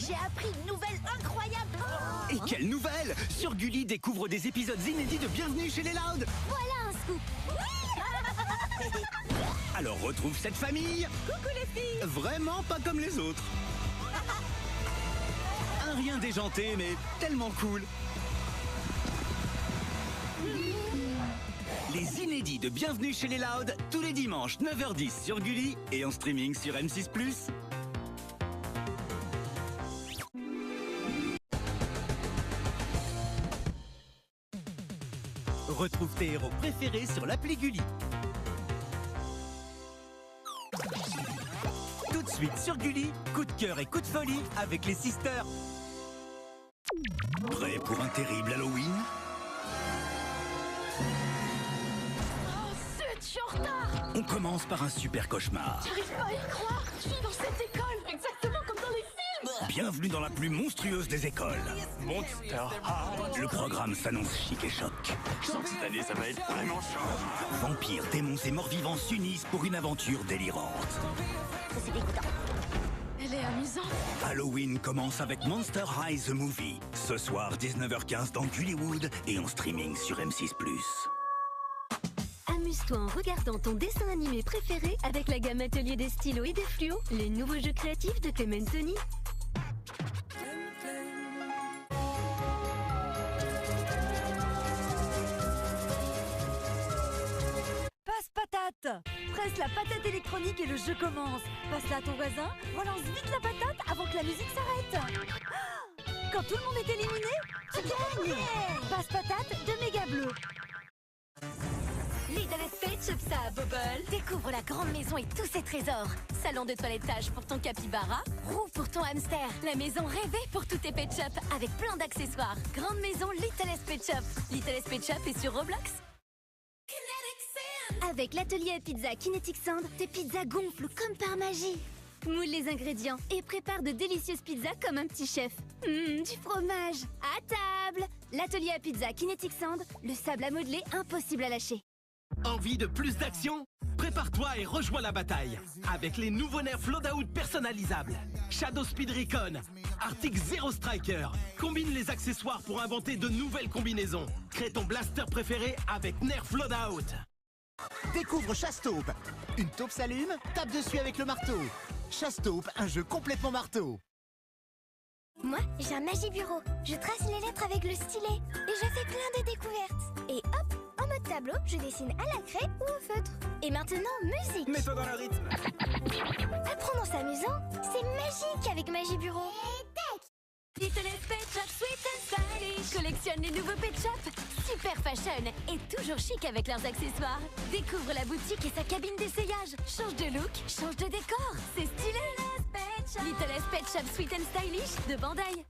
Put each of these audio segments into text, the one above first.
J'ai appris une nouvelle incroyable. Et quelle nouvelle! Sur Gulli, découvre des épisodes inédits de Bienvenue chez les Loud. Voilà un scoop. Alors retrouve cette famille. Coucou les filles. Vraiment pas comme les autres. Un rien déjanté, mais tellement cool. Les inédits de Bienvenue chez les Loud, tous les dimanches 9h10 sur Gulli et en streaming sur M6+. Retrouve tes héros préférés sur l'appli Gulli. Tout de suite sur Gulli, coup de cœur et coup de folie avec les sisters. Prêt pour un terrible Halloween? Je suis en retard. On commence par un super cauchemar. J'arrive pas à y croire. Je suis dans cette école, exactement comme dans les films. Bienvenue dans la plus monstrueuse des écoles. Monster High. Le programme s'annonce chic et choc. Je sens que cette année, ça va être vraiment chaud. Vampires, démons et morts-vivants s'unissent pour une aventure délirante. C'est dégoûtant. Elle est amusante. Halloween commence avec Monster High The Movie. Ce soir, 19h15 dans Gullywood et en streaming sur M6+. Amuse-toi en regardant ton dessin animé préféré avec la gamme Atelier des stylos et des fluos, les nouveaux jeux créatifs de Clementoni. Passe patate. Presse la patate électronique et le jeu commence. Passe-la à ton voisin, relance vite la patate avant que la musique s'arrête. Quand tout le monde est éliminé, tu gagnes. Passe patate de méga bleu. Little Pet Shop ça à Bobble. Découvre la grande maison et tous ses trésors. Salon de toilettage pour ton capybara, roue pour ton hamster. La maison rêvée pour tous tes pet shops avec plein d'accessoires. Grande maison Little Pet Shop. Little Pet Shop est sur Roblox. Avec l'atelier à pizza Kinetic Sand, tes pizzas gonflent comme par magie. Moule les ingrédients et prépare de délicieuses pizzas comme un petit chef. Du fromage. À table. L'atelier à pizza Kinetic Sand, le sable à modeler impossible à lâcher. Envie de plus d'action? Prépare-toi et rejoins la bataille avec les nouveaux nerfs loadout personnalisables. Shadow Speed Recon, Arctic Zero Striker. Combine les accessoires pour inventer de nouvelles combinaisons. Crée ton blaster préféré avec nerf loadout. Découvre Chasse-Taupe. Une taupe s'allume, tape dessus avec le marteau. Chasse-Taupe, un jeu complètement marteau. Moi, j'ai un Magibureau. Je trace les lettres avec le stylet et je fais plein de découvertes. Et hop, en mode tableau, je dessine à la craie ou au feutre. Et maintenant, musique. Mets-toi dans le rythme. Apprendre en s'amusant, c'est magique avec Magibureau. Little Pet Shop Sweet and Stylish. Collectionne les nouveaux pet shops. Super fashion et toujours chic avec leurs accessoires. Découvre la boutique et sa cabine d'essayage. Change de look, change de décor. C'est stylé. Little Pet Shop Sweet and Stylish de Bandai.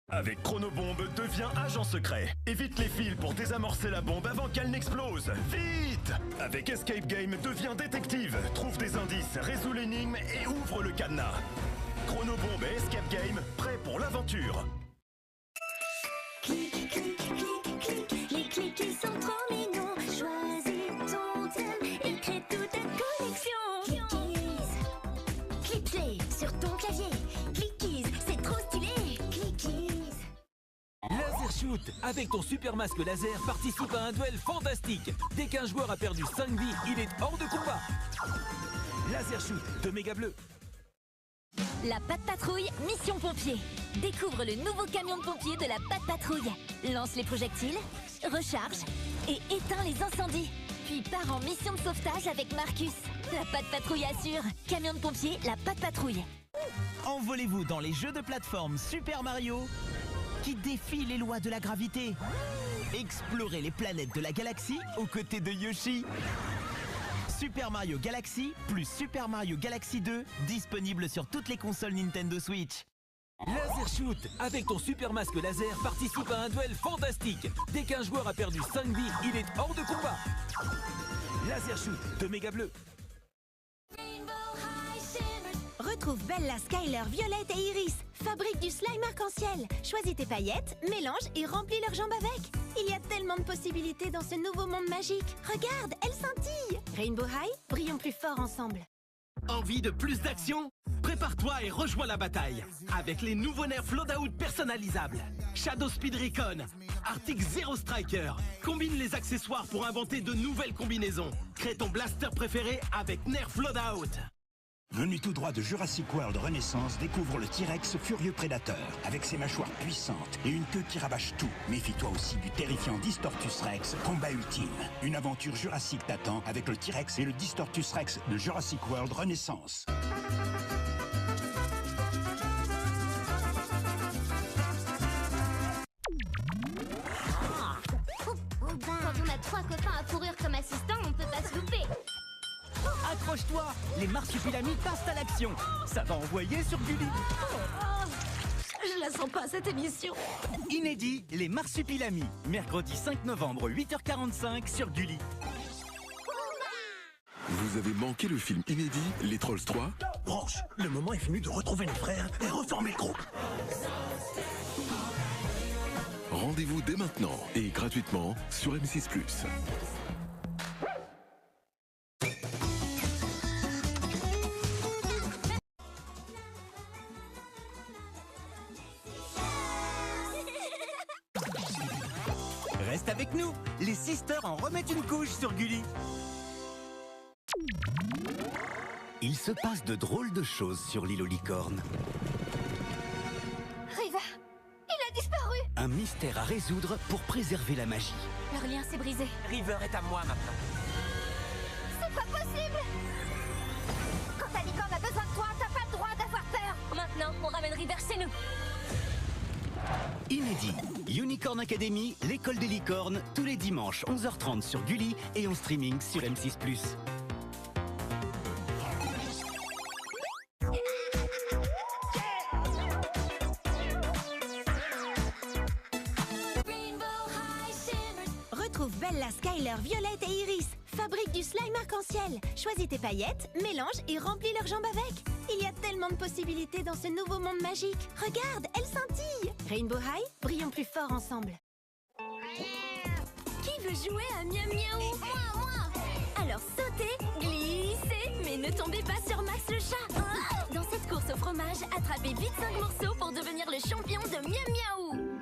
Avec Chronobombe, deviens agent secret. Évite les fils pour désamorcer la bombe avant qu'elle n'explose. Vite! Avec Escape Game, deviens détective. Trouve des indices, résous l'énigme et ouvre le cadenas. Chronobombe et Escape Game, prêts pour l'aventure. Clic, clic, clic, clic. Les cliquis sont trop mignons. Choisis ton thème et crée toute ta collection. Clickies. Clique-les sur ton clavier. Clickies, c'est trop stylé. Clickies. Laser Shoot. Avec ton super masque laser, participe à un duel fantastique. Dès qu'un joueur a perdu 5 vies, il est hors de combat. Laser Shoot de Méga Bleu. La Patte Patrouille, mission pompier. Découvre le nouveau camion de pompier de la Patte Patrouille. Lance les projectiles, recharge et éteint les incendies. Puis part en mission de sauvetage avec Marcus. La Patte Patrouille assure. Camion de pompier, la Patte Patrouille. Envolez-vous dans les jeux de plateforme Super Mario qui défient les lois de la gravité. Explorez les planètes de la galaxie aux côtés de Yoshi. Super Mario Galaxy plus Super Mario Galaxy 2, disponible sur toutes les consoles Nintendo Switch. Laser Shoot. Avec ton super masque laser, participe à un duel fantastique. Dès qu'un joueur a perdu 5 vies, il est hors de combat. Laser Shoot de Méga Bleu. Retrouve Bella, Skyler, Violette et Iris. Fabrique du slime arc-en-ciel. Choisis tes paillettes, mélange et remplis leurs jambes avec. Il y a tellement de possibilités dans ce nouveau monde magique. Regarde, elles scintillent. Rainbow High, brillons plus fort ensemble. Envie de plus d'action? Prépare-toi et rejoins la bataille avec les nouveaux nerfs loadout personnalisables. Shadow Speed Recon, Arctic Zero Striker. Combine les accessoires pour inventer de nouvelles combinaisons. Crée ton blaster préféré avec nerf loadout. Venu tout droit de Jurassic World Renaissance, découvre le T-Rex furieux prédateur. Avec ses mâchoires puissantes et une queue qui rabâche tout. Méfie-toi aussi du terrifiant Distortus Rex, combat ultime. Une aventure Jurassic t'attend avec le T-Rex et le Distortus Rex de Jurassic World Renaissance. Quand on a 3 copains à courir comme assistants, on peut pas se louper. Accroche-toi, les marsupilamis passent à l'action. Ça va envoyer sur Gulli. Je la sens pas, cette émission. Inédit, les marsupilamis. Mercredi 5 novembre, 8h45 sur Gulli. Vous avez manqué le film inédit Les Trolls 3 ? Branche, le moment est venu de retrouver les frères et reformer le groupe. Rendez-vous dès maintenant et gratuitement sur M6+. Reste avec nous, les sisters en remettent une couche sur Gulli. Il se passe de drôles de choses sur l'île aux licornes. River, il a disparu. Un mystère à résoudre pour préserver la magie. Leur lien s'est brisé. River est à moi maintenant. C'est pas possible. Quand ta licorne a besoin de toi, t'as pas le droit d'avoir peur. Maintenant, on ramène River chez nous. Inédit, Unicorn Academy, l'école des licornes, tous les dimanches 11h30 sur Gulli et en streaming sur M6+. Retrouve Bella, Skyler, Violette et Iris. Fabrique du slime arc-en-ciel. Choisis tes paillettes, mélange et remplis leurs jambes avec. Il y a tellement de possibilités dans ce nouveau monde magique. Regarde, elles scintillent. Rainbow High, brillons plus fort ensemble. Qui veut jouer à Miam Miaou? Moi. Alors sautez, glissez, mais ne tombez pas sur Max le chat. Dans cette course au fromage, attrapez vite 5 morceaux pour devenir le champion de Miam Miaou.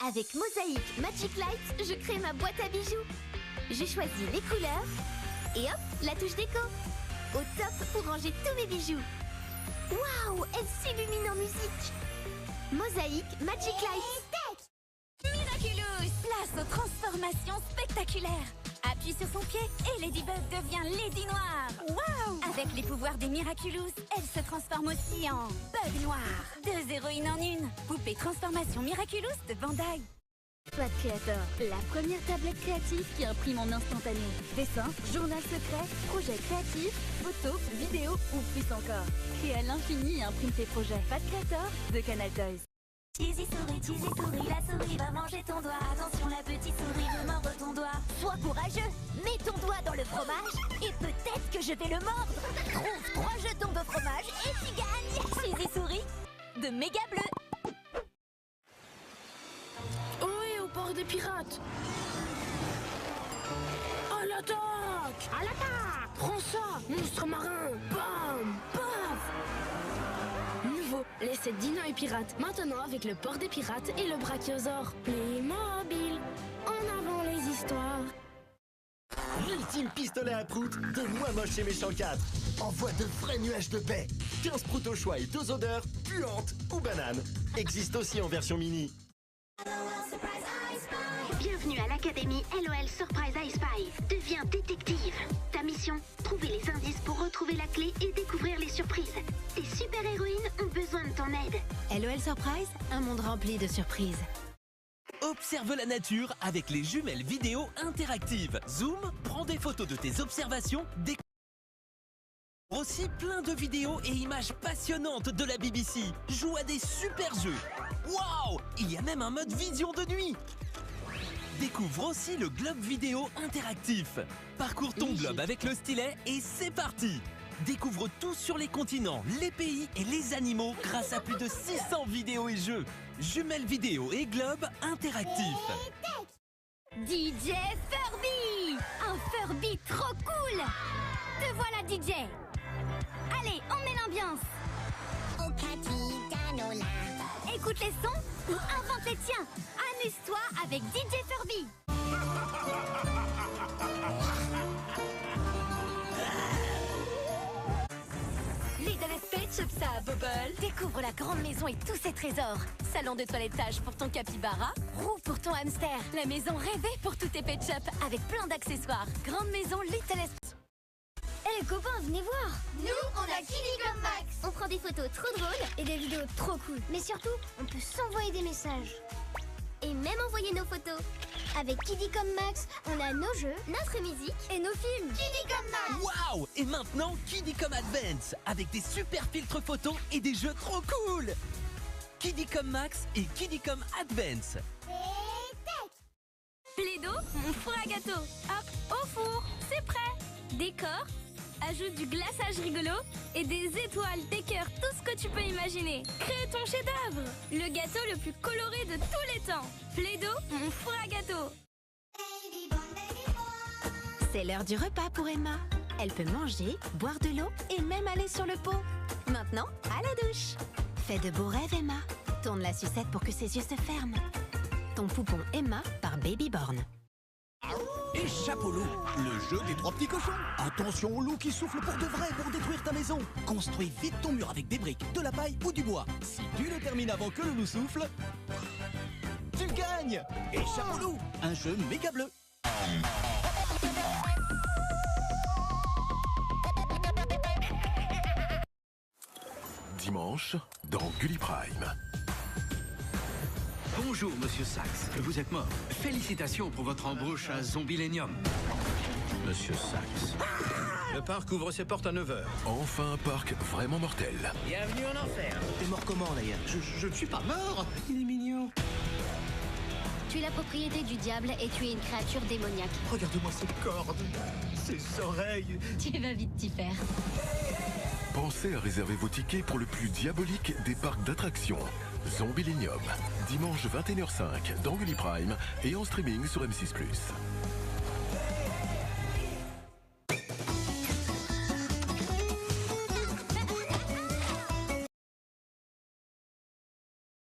Avec Mosaïque Magic Light, je crée ma boîte à bijoux. J'ai choisi les couleurs et hop, la touche déco. Au top pour ranger tous mes bijoux. Waouh, elle s'illumine en musique. Mosaïque Magic Light. Miraculous, place aux transformations spectaculaires. Appuie sur son pied et Ladybug devient Lady Noire. Waouh! Avec les pouvoirs des Miraculous, elle se transforme aussi en Bug Noir. 2 héroïnes en une. Poupée transformation Miraculous de Bandai. Pad Creator, la première tablette créative qui imprime en instantané. Dessin, journal secret, projet créatif, photos, vidéos ou plus encore. Crée à l'infini et imprime tes projets. Pad Creator de Canal Toys. Cheesy souris, la souris va manger ton doigt. Attention, la petite souris veut mordre ton doigt. Sois courageux, mets ton doigt dans le fromage et peut-être que je vais le mordre. Trouve 3 jetons de fromage et tu gagnes. Cheesy Souris de Méga Bleu. Oui, au port des pirates. À l'attaque! À l'attaque! Prends ça, monstre marin! Bam! Paf! Nouveau, les 7 dinos et pirates. Maintenant avec le port des pirates et le brachiosaure. Playmobil, en avant les histoires. L'ultime pistolet à prout de Moi Moche et Méchant 4. Envoie de vrais nuages de paix. 15 proutes au choix et 2 odeurs, puantes ou bananes. Existe aussi en version mini. Bienvenue à l'Académie LOL Surprise I Spy. Deviens détective. Ta mission, trouver les indices pour retrouver la clé et découvrir les surprises. Tes super-héroïnes ont besoin de ton aide. LOL Surprise, un monde rempli de surprises. Observe la nature avec les jumelles vidéo interactives. Zoom, prends des photos de tes observations, découvre aussi plein de vidéos et images passionnantes de la BBC. Joue à des super jeux. Waouh! Il y a même un mode vision de nuit. Découvre aussi le globe vidéo interactif. Parcours ton globe avec le stylet et c'est parti! Découvre tout sur les continents, les pays et les animaux grâce à plus de 600 vidéos et jeux. Jumelles vidéo et globe interactif. DJ Furby! Un Furby trop cool! Te voilà DJ! Allez, on met l'ambiance. Au Capitanola. Écoute les sons ou invente les tiens. Amuse-toi avec DJ Furby. Little Pet Shop, ça a Bubble. Découvre la grande maison et tous ses trésors. Salon de toilettage pour ton capybara, roue pour ton hamster. La maison rêvée pour tous tes pet shops avec plein d'accessoires. Grande maison Little Eh les copains, venez voir. Nous, on a Kiddy comme Max. On prend des photos trop drôles et des vidéos trop cool. Mais surtout, on peut s'envoyer des messages. Et même envoyer nos photos. Avec Kiddy comme Max, on a nos jeux, notre musique Et nos films. Kiddy comme Max. Waouh! Et maintenant, Kiddycom Advance, avec des super filtres photos et des jeux trop cool! Kiddycom Max et Kiddycom Advance. Play-Doh, mon four à gâteau. Hop, au four, c'est prêt. Décor, ajoute du glaçage rigolo et des étoiles, des cœurs, tout ce que tu peux imaginer. Crée ton chef-d'œuvre. Le gâteau le plus coloré de tous les temps. Play-Doh, mon four à gâteau. C'est l'heure du repas pour Emma. Elle peut manger, boire de l'eau et même aller sur le pot. Maintenant, à la douche. Fais de beaux rêves, Emma. Tourne la sucette pour que ses yeux se ferment. Ton poupon Emma par Babyborn. Et Chapeau loup, le jeu des 3 petits cochons. Attention au loup qui souffle pour de vrai pour détruire ta maison. Construis vite ton mur avec des briques, de la paille ou du bois. Si tu le termines avant que le loup souffle, tu gagnes. Et Chapeau loup, un jeu méga bleu. Dimanche, dans Gulli Prime. Bonjour, monsieur Sachs. Vous êtes mort. Félicitations pour votre embauche à Zombilenium. Monsieur Sachs. Le parc ouvre ses portes à 9h. Enfin un parc vraiment mortel. Bienvenue en enfer. T'es mort comment d'ailleurs? Je ne suis pas mort. Il est mignon. Tu es la propriété du diable et tu es une créature démoniaque. Regarde-moi ces cordes, ces oreilles. Tu vas vite t'y faire. Pensez à réserver vos tickets pour le plus diabolique des parcs d'attractions. Zombilenium. Dimanche 21h05 dans Gulli Prime et en streaming sur M6+.